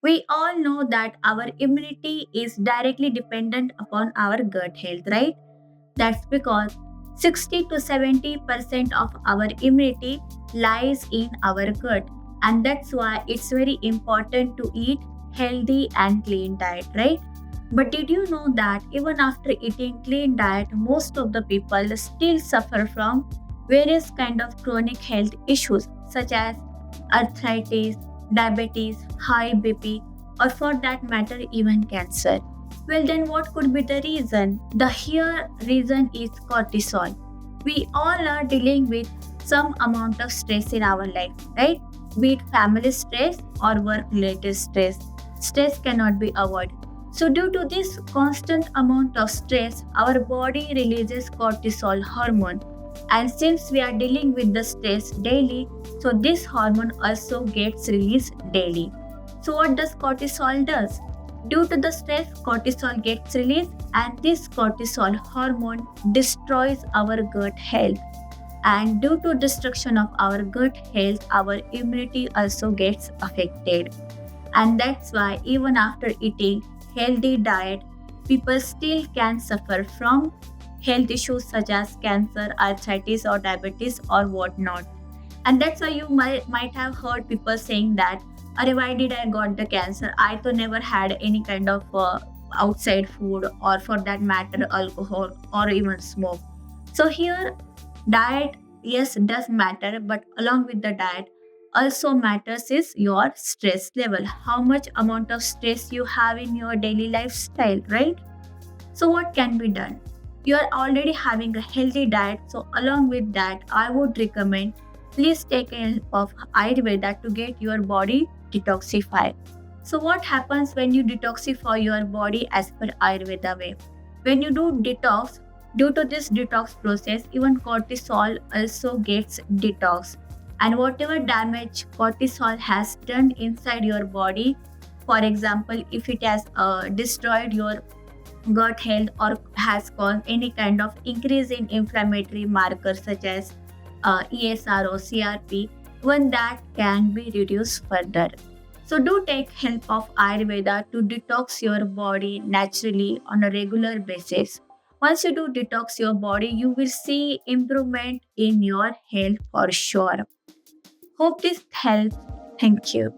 We all know that our immunity is directly dependent upon our gut health, right? That's because 60 to 70% of our immunity lies in our gut. And that's why it's very important to eat healthy and clean diet, right? But did you know that even after eating clean diet, most of the people still suffer from various kind of chronic health issues such as arthritis, diabetes, high BP, or for that matter even cancer. Well, then what could be the reason? The here reason is cortisol. We all are dealing with some amount of stress in our life, right? Be it family stress or work related stress. Stress cannot be avoided. So, due to this constant amount of stress, our body releases cortisol hormone. And since we are dealing with the stress daily, so this hormone also gets released daily. So, what does cortisol does? Due to the stress, cortisol gets released, and this cortisol hormone destroys our gut health. And due to destruction of our gut health, our immunity also gets affected. And that's why even after eating healthy diet, people still can suffer from health issues such as cancer, arthritis, or diabetes, or whatnot. And that's why you might have heard people saying that, Arey, why did I got the cancer? I to never had any kind of outside food, or for that matter alcohol or even smoke. So here diet, yes, does matter, but along with the diet also matters is your stress level, how much amount of stress you have in your daily lifestyle, right? So, what can be done? You are already having a healthy diet, so along with that, I would recommend please take a help of Ayurveda to get your body detoxified. So, what happens when you detoxify your body as per Ayurveda way? When you do detox, due to this detox process, even cortisol also gets detox. And whatever damage cortisol has done inside your body, for example, if it has destroyed your gut health or has caused any kind of increase in inflammatory markers such as ESR or CRP, when that can be reduced further. So do take help of Ayurveda to detox your body naturally on a regular basis. Once you do detox your body, you will see improvement in your health for sure. Hope this helps. Thank you.